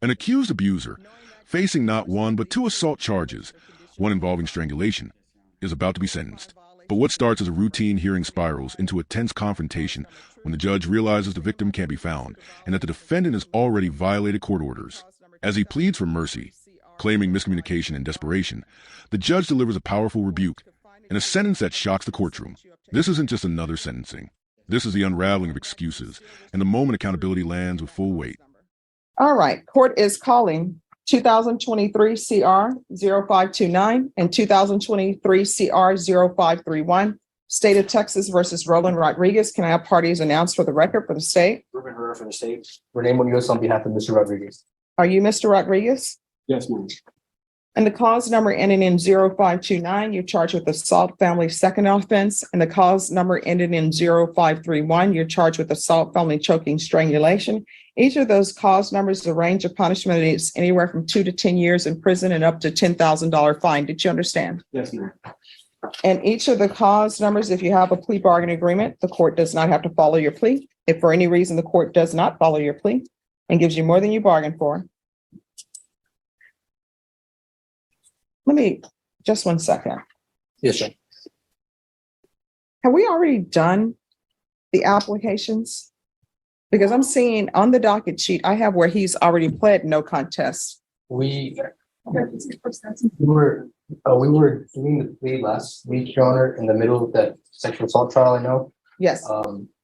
An accused abuser, facing not one but two assault charges, one involving strangulation, is about to be sentenced. But what starts as a routine hearing spirals into a tense confrontation when the judge realizes the victim can't be found and that the defendant has already violated court orders. As he pleads for mercy, claiming miscommunication and desperation, the judge delivers a powerful rebuke and a sentence that shocks the courtroom. This isn't just another sentencing. This is the unraveling of excuses and the moment accountability lands with full weight. All right, court is calling 2023 CR 0529 and 2023 CR 0531. State of Texas versus Roland Rodriguez. Can I have parties announced for the record for the state? Ruben Herrera for the state. Renee Munoz on behalf of Mr. Rodriguez. Are you Mr. Rodriguez? Yes, ma'am. And the cause number ending in 0529, you're charged with assault family second offense. And the cause number ending in 0531, you're charged with assault family choking strangulation. Each of those cause numbers, the range of punishment is anywhere from 2 to 10 years in prison and up to $10,000 fine. Did you understand? Yes, ma'am. And each of the cause numbers, if you have a plea bargain agreement, the court does not have to follow your plea. If for any reason the court does not follow your plea and gives you more than you bargained for. Just 1 second. Yes, sir. Have we already done the applications? Because I'm seeing on the docket sheet, I have where he's already pled no contest. We were doing the plea last week, Your Honor, in the middle of that sexual assault trial, I know. Yes.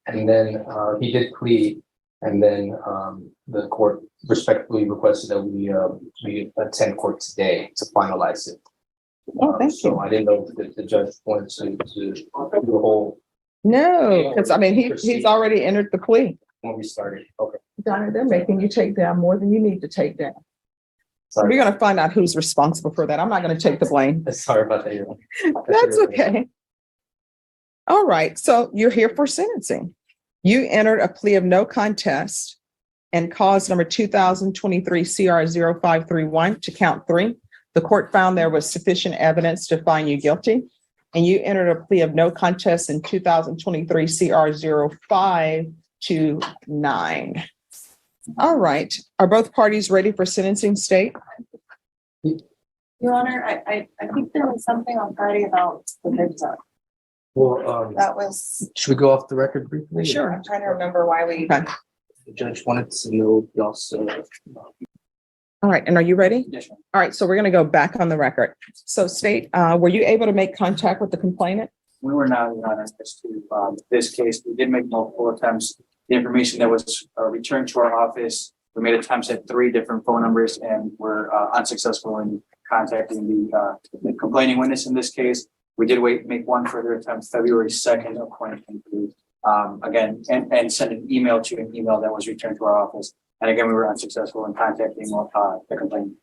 And then he did plea, and then the court respectfully requested that we attend court today to finalize it. Oh, thank you. So I didn't know if the judge wanted to do the whole. No, because I mean, he's already entered the plea. When we started, okay. Donna, they're making you take down more than you need to take down. Sorry. We're going to find out who's responsible for that. I'm not going to take the blame. Sorry about that, Your Honor. That's okay. All right. So you're here for sentencing. You entered a plea of no contest and cause number 2023 CR 0531 to count 3. The court found there was sufficient evidence to find you guilty. And you entered a plea of no contest in 2023 CR 0529. All right. Are both parties ready for sentencing, state? Your Honor, I think there was something on Friday about the victim. Well, That was, should we go off the record briefly? Sure. I'm trying to remember why we. Okay. The judge wanted to know also. All right. And are you ready? Yes, ma'am. All right. So we're going to go back on the record. So state, were you able to make contact with the complainant? We were not, Your Honor, as to this case. We did make multiple attempts. The information that was returned to our office, we made attempts at 3 different phone numbers and were unsuccessful in contacting the complaining witness in this case. We did make one further attempt February 2nd of 2023. Again, and send an email to an email that was returned to our office. And again, we were unsuccessful in contacting the complainant.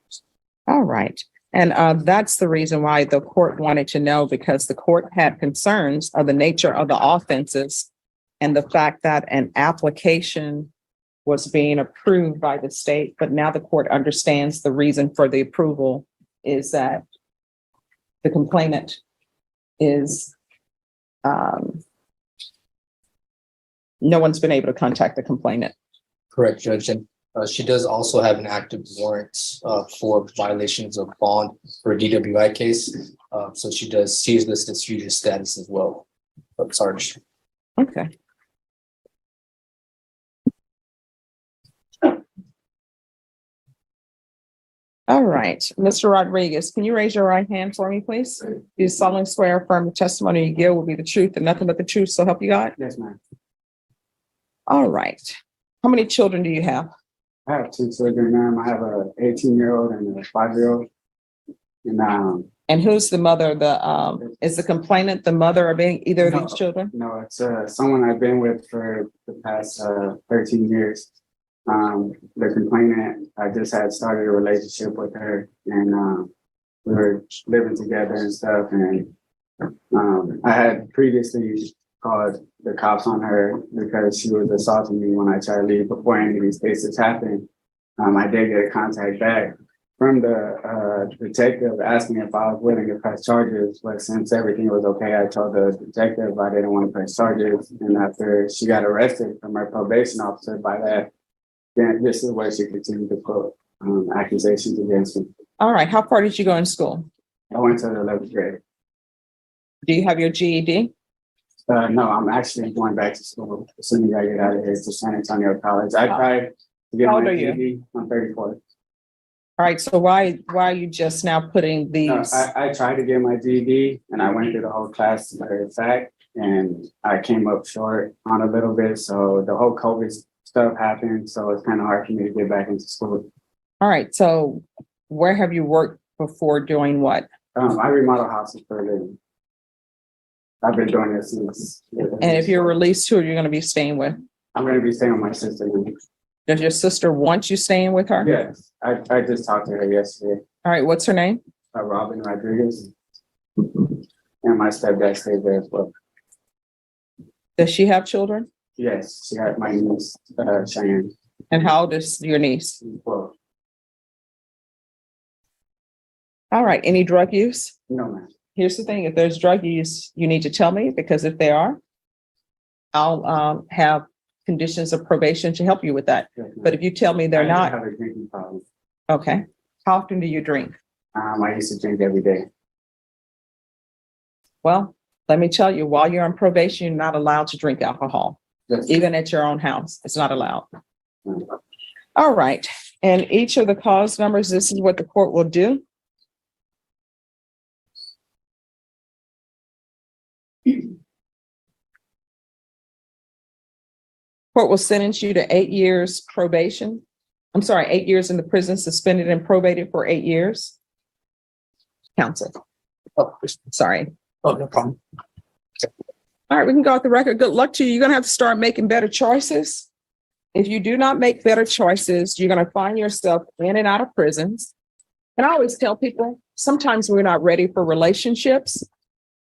All right. And that's the reason why the court wanted to know, because the court had concerns of the nature of the offenses and the fact that an application was being approved by the state. But now the court understands the reason for the approval is that the complainant is no one's been able to contact the complainant. Correct, Judge. And she does also have an active warrant for violations of bond for a DWI case. So she's listed as fugitive status as well. Sarge. Okay. All right, Mr. Rodriguez, can you raise your right hand for me, please? Do you solemnly swear or affirm the testimony you give will be the truth and nothing but the truth, so help you God? Yes, ma'am. All right. How many children do you have? I have 2 children, ma'am. I have a 18-year-old and a 5-year-old. And who's the mother? Is the complainant the mother of either of these children? No, it's someone I've been with for the past 13 years. The complainant, I just had started a relationship with her, and we were living together and stuff. And I had previously called the cops on her because she was assaulting me when I tried to leave before any of these cases happened. I did get a contact back from the detective asking if I was willing to press charges, but since everything was okay, I told the detective I didn't want to press charges. And after she got arrested from her probation officer by that, then this is where she continued to quote. accusations against me. All right. How far did you go in school? I went to the 11th grade. Do you have your GED? No, I'm actually going back to school as soon as I get out of here to San Antonio College. I tried to get How old my are you? GED. I'm 34. All right. So why are you just now putting No, these? I tried to get my GED and I went through the whole class matter of fact, and I came up short on a little bit. So the whole COVID stuff happened. So it's kind of hard for me to get back into school. All right. So where have you worked before doing what? I remodel houses for a living. I've been doing this since. And if you're released, who are you going to be staying with? I'm going to be staying with my sister. Does your sister want you staying with her? Yes, I just talked to her yesterday. All right. What's her name? Roland Rodriguez. And my stepdad stays there as well. Does she have children? Yes, she had my niece, Cheyenne. And how old is your niece? Well, All right. Any drug use? no, man. Here's the thing. If there's drug use, you need to tell me, because if they are, I'll have conditions of probation to help you with that. But if you tell me they're I not, have a drinking problem. okay. How often do you drink? I used to drink every day. Well, let me tell you, while you're on probation, you're not allowed to drink alcohol, Yes. even at your own house. It's not allowed. Mm. All right. And each of the cause numbers, this is what the court will do. Court will sentence you to 8 years probation. I'm sorry, 8 years in the prison, suspended and probated for 8 years. Counsel. Oh, sorry. Oh, no problem. All right, we can go off the record. Good luck to you. You're going to have to start making better choices. If you do not make better choices, you're going to find yourself in and out of prisons. And I always tell people, sometimes we're not ready for relationships.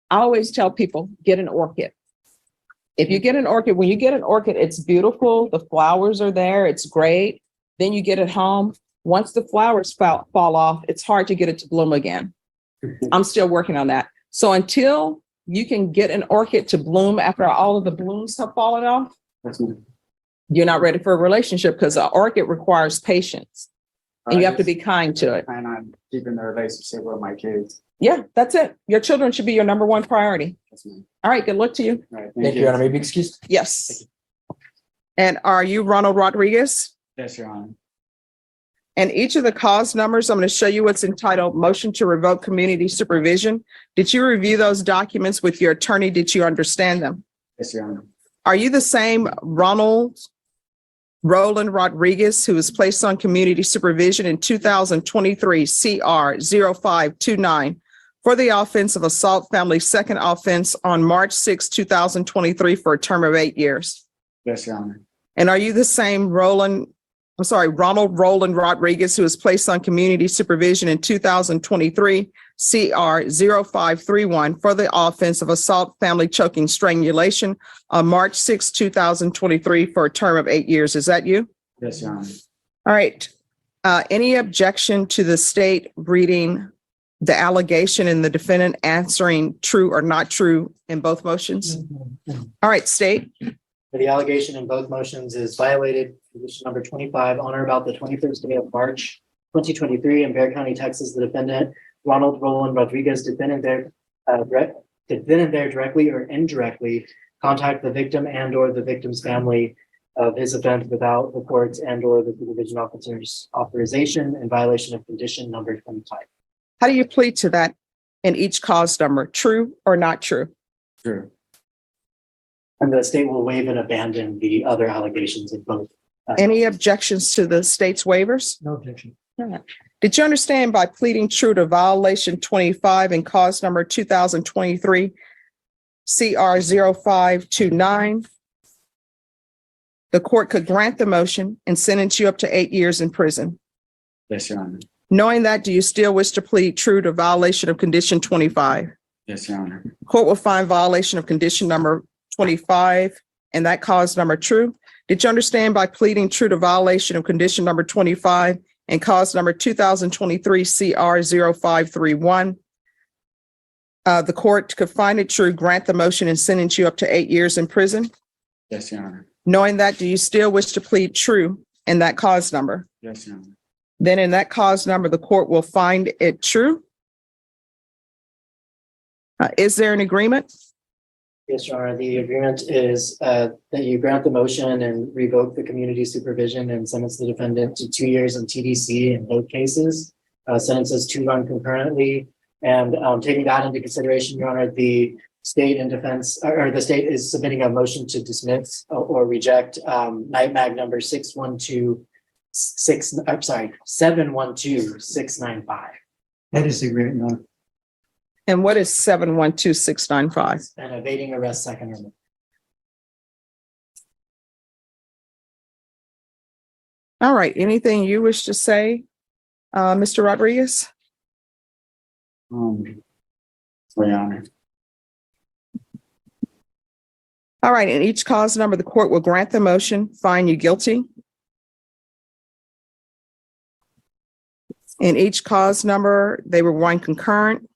I always tell people, get an orchid. If you get an orchid, when you get an orchid, it's beautiful. The flowers are there. It's great. Then you get it home. Once the flowers fall off, it's hard to get it to bloom again. I'm still working on that. So until you can get an orchid to bloom after all of the blooms have fallen off, That's me. you're not ready for a relationship, because an orchid requires patience and you have to be kind to it. plan on keeping the relationship with my kids. Yeah, that's it. Your children should be your number one priority. That's me. All right, good luck to you. All right, Thank you, Your Honor. May I be excused? Yes. And are you Ronald Rodriguez? Yes, Your Honor. And each of the cause numbers, I'm going to show you what's entitled Motion to Revoke Community Supervision. Did you review those documents with your attorney? Did you understand them? Yes, Your Honor. Are you the same Roland Rodriguez, who was placed on community supervision in 2023 CR 0529 for the offense of assault family, second offense on March 6, 2023 for a term of 8 years? Yes, Your Honor. And are you the same Ronald Roland Rodriguez, who was placed on community supervision in 2023 CR 0531 for the offense of assault family choking strangulation on March 6, 2023 for a term of 8 years? Is that you? Yes, Your Honor. All right. Any objection to the state reading the allegation and the defendant answering true or not true in both motions? All right, state. The allegation in both motions is violated condition number 25 on or about the 21st day of March 2023 in Bexar County, Texas. The defendant, Ronald Roland Rodriguez, defendant there directly or indirectly contact the victim and or the victim's family of his offense without the court's and or the supervision officer's authorization in violation of condition number 25. How do you plead to that in each cause number? True or not true? Sure. And the state will waive and abandon the other allegations in both. Any objections to the state's waivers? No objection. All right. Did you understand by pleading true to violation 25 in cause number 2023 CR 0529, the court could grant the motion and sentence you up to 8 years in prison? Yes, Your Honor. Knowing that, do you still wish to plead true to violation of condition 25? Yes, Your Honor. Court will find violation of condition number 25 and that cause number true. Did you understand by pleading true to violation of condition number 25 and cause number 2023 CR 0531? The court could find it true, grant the motion and sentence you up to 8 years in prison? Yes, Your Honor. Knowing that, do you still wish to plead true in that cause number? Yes, Your Honor. Then in that cause number, the court will find it true. Is there an agreement? Yes, Your Honor, the agreement is that you grant the motion and revoke the community supervision and sentence the defendant to 2 years in TDC in both cases. Sentences to run concurrently. And taking that into consideration, Your Honor, the state and defense, or the state is submitting a motion to dismiss or reject night mag number 712-695. That is the agreement, Your Honor. And what is 712-695? And evading arrest second. All right. Anything you wish to say, Mr. Rodriguez? For Your Honor. All right. In each cause number, the court will grant the motion, find you guilty. In each cause number, they were one concurrent.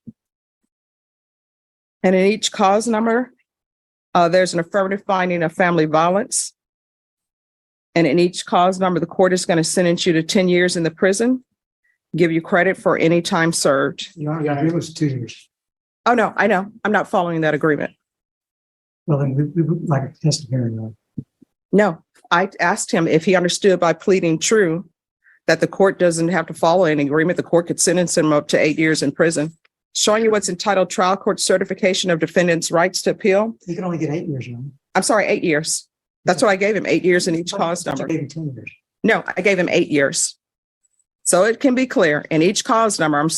And in each cause number, there's an affirmative finding of family violence. And in each cause number, the court is going to sentence you to 10 years in the prison, give you credit for any time served. Your Honor, the agreement was 2 years. Oh, no, I know. I'm not following that agreement. Well, then we would like a test of hearing, Your Honor. No, I asked him if he understood by pleading true that the court doesn't have to follow any agreement. The court could sentence him up to 8 years in prison. Showing you what's entitled trial court certification of defendant's rights to appeal. You can only get 8 years, Your Honor. I'm sorry, 8 years. That's what I gave him, 8 years in each cause I number. gave you 10 years. No, I gave him 8 years. So it can be clear in each cause number, I'm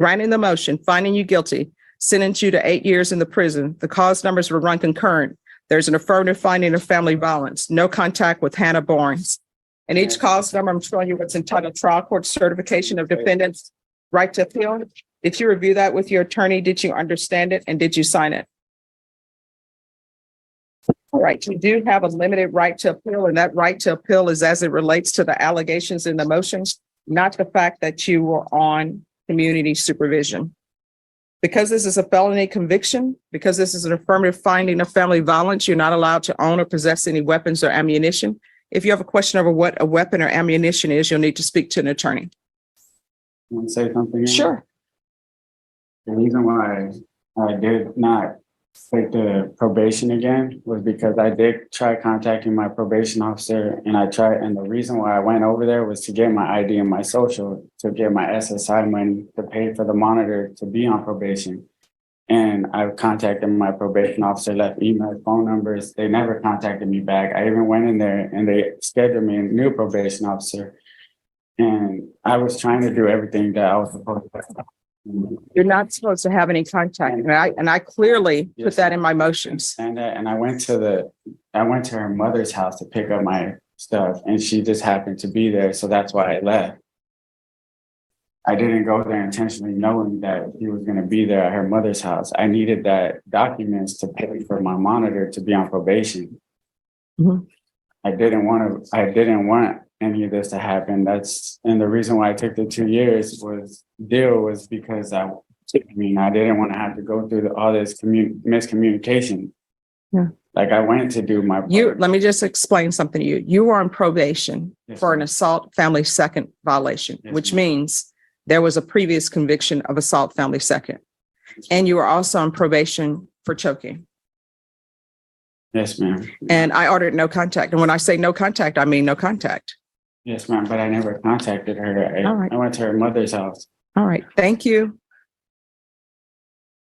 granting the motion, finding you guilty, sentence you to 8 years in the prison. The cause numbers will run concurrent. There's an affirmative finding of family violence, no contact with Hannah Barnes. In each cause number, I'm showing you what's entitled trial court certification of defendant's right to appeal. Did you review that with your attorney? Did you understand it? And did you sign it? All right, you do have a limited right to appeal, and that right to appeal is as it relates to the allegations in the motions, not the fact that you were on community supervision. Because this is a felony conviction, because this is an affirmative finding of family violence, you're not allowed to own or possess any weapons or ammunition. If you have a question over what a weapon or ammunition is, you'll need to speak to an attorney. Want to say something? Sure. The reason why I did not take the probation again was because I did try contacting my probation officer, and the reason why I went over there was to get my ID and my social, to get my SSI money to pay for the monitor to be on probation. And I contacted my probation officer, left email, phone numbers. They never contacted me back. I even went in there and they scheduled me a new probation officer. And I was trying to do everything that I was supposed to do. You're not supposed to have any contact. And I clearly put Yes. that in my motions. And I went to her mother's house to pick up my stuff, and she just happened to be there. So that's why I left. I didn't go there intentionally knowing that he was going to be there at her mother's house. I needed that documents to pay for my monitor to be on probation. Mhm. I didn't want any of this to happen. And the reason why I took the 2 years was because I didn't want to have to go through all this miscommunication. Yeah. Like I went to do my. Let me just explain something to you. You were on probation Yes, for an ma'am. assault family second violation, Yes, which ma'am. means there was a previous conviction of assault family second. And you were also on probation for choking. Yes, ma'am. And I ordered no contact. And when I say no contact, I mean no contact. Yes, ma'am, but I never contacted her. All right. I went to her mother's house. All right. Thank you.